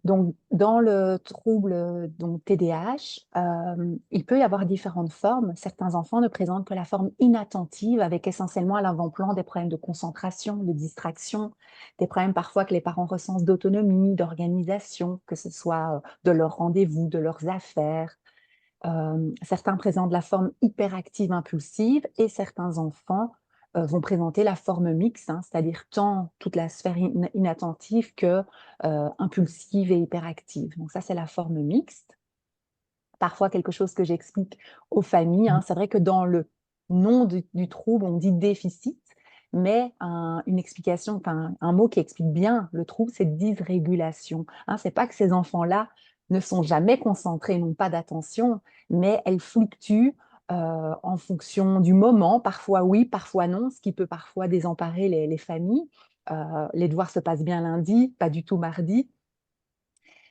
Donc, dans le trouble donc TDAH, il peut y avoir différentes formes. Certains enfants ne présentent que la forme inattentive, avec essentiellement à l'avant-plan des problèmes de concentration, de distraction, des problèmes parfois que les parents ressentent d'autonomie, d'organisation, que ce soit de leurs rendez-vous, de leurs affaires. Certains présentent la forme hyperactive impulsive et certains enfants vont présenter la forme mixte, hein, c'est-à-dire tant toute la sphère inattentive que impulsive et hyperactive. Donc ça, c'est la forme mixte. Parfois, quelque chose que j'explique aux familles, hein, c'est vrai que dans le nom du trouble, on dit déficit, mais une explication, enfin, un mot qui explique bien le trouble, c'est dysrégulation. Hein, c'est pas que ces enfants-là ne sont jamais concentrés, n'ont pas d'attention, mais elles fluctuent en fonction du moment, parfois oui, parfois non, ce qui peut parfois désemparer les familles. Les devoirs se passent bien lundi, pas du tout mardi,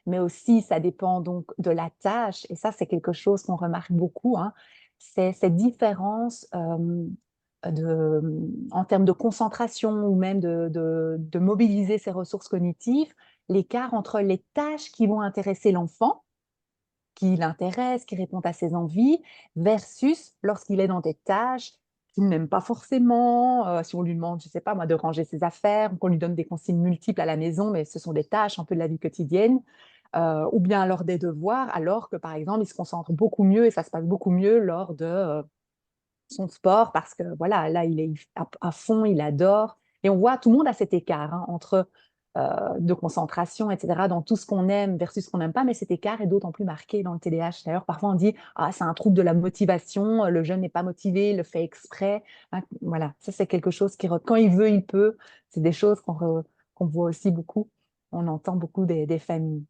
mais aussi ça dépend donc de la tâche, et ça c'est quelque chose qu'on remarque beaucoup, hein, c'est cette différence en termes de concentration ou même de mobiliser ses ressources cognitives, l'écart entre les tâches qui vont intéresser l'enfant, qui l'intéressent, qui répondent à ses envies, versus lorsqu'il est dans des tâches qu'il n'aime pas forcément, si on lui demande, je ne sais pas moi, de ranger ses affaires, ou qu'on lui donne des consignes multiples à la maison, mais ce sont des tâches un peu de la vie quotidienne, ou bien lors des devoirs, alors que, par exemple, il se concentre beaucoup mieux et ça se passe beaucoup mieux lors de son sport parce que, voilà, là, il est à fond, il adore. Et on voit, tout le monde a cet écart, hein, entre de concentration, etc., dans tout ce qu'on aime versus ce qu'on n'aime pas, mais cet écart est d'autant plus marqué dans le TDAH. D'ailleurs, parfois on dit, ah, c'est un trouble de la motivation, le jeune n'est pas motivé, il le fait exprès. Hein, voilà, ça c'est quelque chose qui, quand il veut, il peut. C'est des choses qu'on voit aussi beaucoup, on entend beaucoup des familles.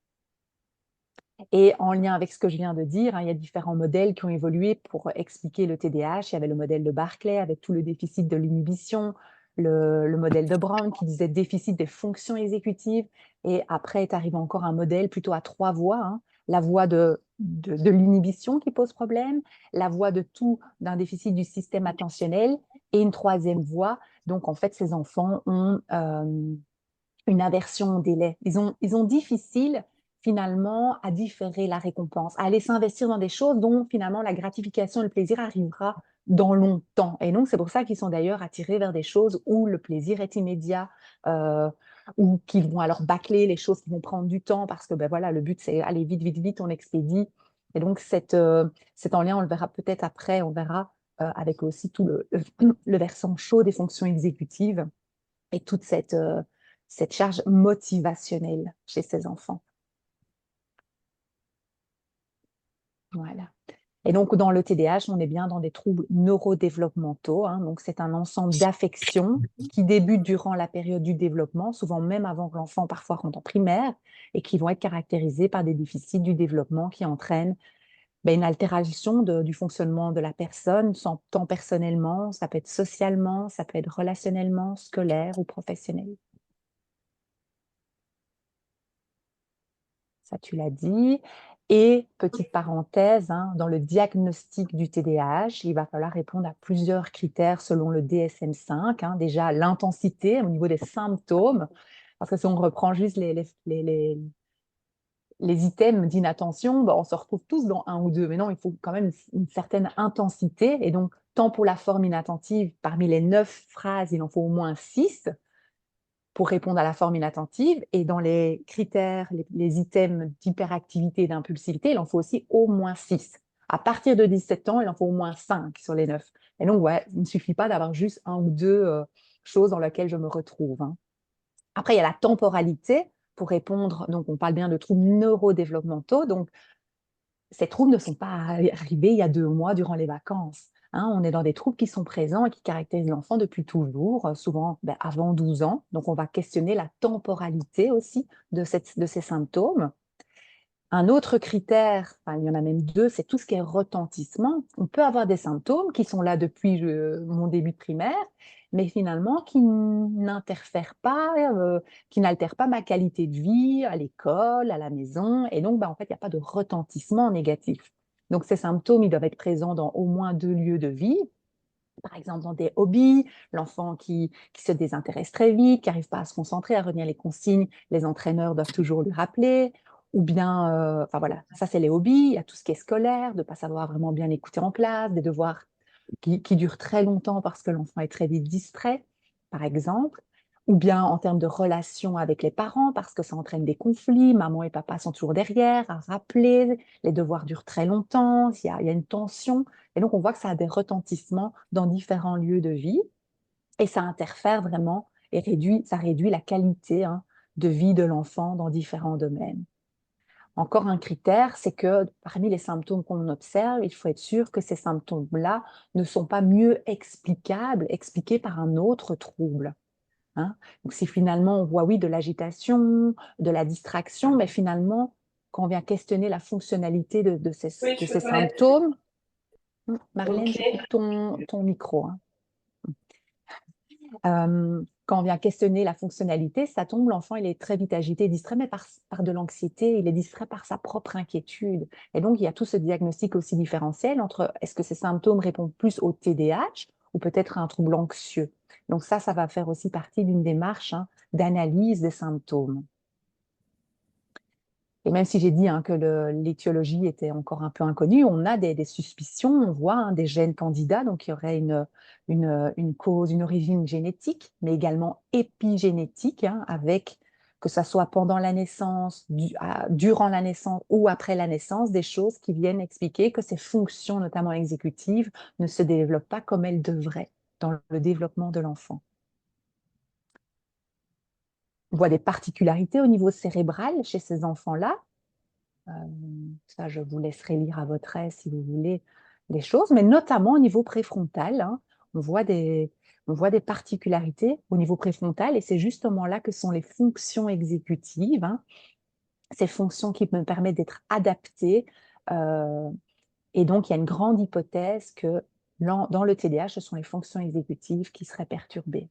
Et en lien avec ce que je viens de dire, hein, il y a différents modèles qui ont évolué pour expliquer le TDAH. Il y avait le modèle de Barclay avec tout le déficit de l'inhibition, le modèle de Brown qui disait déficit des fonctions exécutives. Et après est arrivé encore un modèle plutôt à trois voies, hein. La voie de l'inhibition qui pose problème, la voie de tout d'un déficit du système attentionnel et une troisième voie. Donc, en fait, ces enfants ont une aversion au délai. Ils ont difficile finalement à différer la récompense, à aller s'investir dans des choses dont finalement la gratification et le plaisir arrivera dans longtemps. Et donc c'est pour ça qu'ils sont d'ailleurs attirés vers des choses où le plaisir est immédiat, euh, ou qu'ils vont alors bâcler les choses qui vont prendre du temps parce que ben voilà, le but c'est aller vite, vite, vite, on expédie. Et donc c'est en lien, on le verra peut-être après, on verra avec aussi tout le versant chaud des fonctions exécutives et toute cette charge motivationnelle chez ces enfants. Voilà. Et donc, dans le TDAH, on est bien dans des troubles neurodéveloppementaux, hein. Donc, c'est un ensemble d'affections qui débutent durant la période du développement, souvent même avant que l'enfant parfois rentre en primaire, et qui vont être caractérisés par des déficits du développement qui entraînent ben, une altération du fonctionnement de la personne, tant personnellement, ça peut être socialement, ça peut être relationnellement, scolaire ou professionnel. Ça, tu l'as dit. Et petite parenthèse, hein, dans le diagnostic du TDAH, il va falloir répondre à plusieurs critères selon le DSM-5. Hein. Déjà, l'intensité au niveau des symptômes, parce que si on reprend juste les items d'inattention, ben, on se retrouve tous dans un ou deux. Mais non, il faut quand même une certaine intensité. Et donc, tant pour la forme inattentive, parmi les 9 phrases, il en faut au moins 6 pour répondre à la forme inattentive. Et dans les critères, les items d'hyperactivité et d'impulsivité, il en faut aussi au moins 6. À partir de 17 ans, il en faut au moins 5 sur les 9. Et donc, ouais, il ne suffit pas d'avoir juste un ou deux choses dans lesquelles je me retrouve. Hein. Après, il y a la temporalité pour répondre. Donc, on parle bien de troubles neurodéveloppementaux. Donc, ces troubles ne sont pas arrivés il y a 2 mois durant les vacances. Hein, on est dans des troubles qui sont présents et qui caractérisent l'enfant depuis toujours, souvent ben, avant 12 ans. Donc, on va questionner la temporalité aussi de ces symptômes. Un autre critère, enfin, il y en a même deux, c'est tout ce qui est retentissement. On peut avoir des symptômes qui sont là depuis mon début de primaire, mais finalement qui n'interfèrent pas, qui n'altèrent pas ma qualité de vie à l'école, à la maison. Et donc, ben, en fait, il n'y a pas de retentissement négatif. Donc, ces symptômes, ils doivent être présents dans au moins 2 lieux de vie. Par exemple, dans des hobbies, l'enfant qui se désintéresse très vite, qui n'arrive pas à se concentrer, à retenir les consignes, les entraîneurs doivent toujours lui rappeler, ou bien, enfin voilà, ça c'est les hobbies, il y a tout ce qui est scolaire, de ne pas savoir vraiment bien écouter en classe, des devoirs qui durent très longtemps parce que l'enfant est très vite distrait, par exemple, ou bien en termes de relations avec les parents, parce que ça entraîne des conflits, maman et papa sont toujours derrière à rappeler, les devoirs durent très longtemps, il y a une tension, et donc on voit que ça a des retentissements dans différents lieux de vie, et ça interfère vraiment, et ça réduit la qualité hein, de vie de l'enfant dans différents domaines. Encore un critère, c'est que parmi les symptômes qu'on observe, il faut être sûr que ces symptômes-là ne sont pas mieux expliqués par un autre trouble. Hein. Donc si finalement on voit, oui, de l'agitation, de la distraction, mais finalement, quand on vient questionner la fonctionnalité de Oui, de tu ces peux parler. symptômes, Marlène, Ok. je coupe ton micro. Hein. Quand on vient questionner la fonctionnalité, ça tombe, l'enfant, il est très vite agité, distrait, mais par de l'anxiété, il est distrait par sa propre inquiétude. Et donc, il y a tout ce diagnostic aussi différentiel entre est-ce que ces symptômes répondent plus au TDAH ou peut-être à un trouble anxieux. Donc ça va faire aussi partie d'une démarche hein, d'analyse des symptômes. Et même si j'ai dit hein, que l'étiologie était encore un peu inconnue, on a des suspicions, on voit hein, des gènes candidats, donc il y aurait une cause, une origine génétique, mais également épigénétique, hein, avec que ça soit pendant la naissance, durant la naissance ou après la naissance, des choses qui viennent expliquer que ces fonctions, notamment exécutives, ne se développent pas comme elles devraient dans le développement de l'enfant. On voit des particularités au niveau cérébral chez ces enfants-là. Ça, je vous laisserai lire à votre aise si vous voulez des choses, mais notamment au niveau préfrontal, hein, on voit on voit des particularités au niveau préfrontal et c'est justement là que sont les fonctions exécutives, hein, ces fonctions qui me permettent d'être adaptées. Et donc, il y a une grande hypothèse que dans le TDAH, ce sont les fonctions exécutives qui seraient perturbées.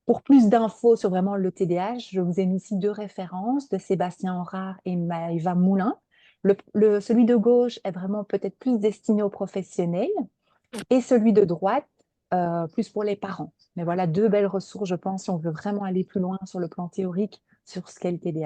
Pour plus d'infos sur vraiment le TDAH, je vous ai mis ici deux références de Sébastien Horard et Maëva Moulin. Celui de gauche est vraiment peut-être plus destiné aux professionnels et celui de droite, plus pour les parents. Mais voilà deux belles ressources, je pense, si on veut vraiment aller plus loin sur le plan théorique sur ce qu'est le TDAH.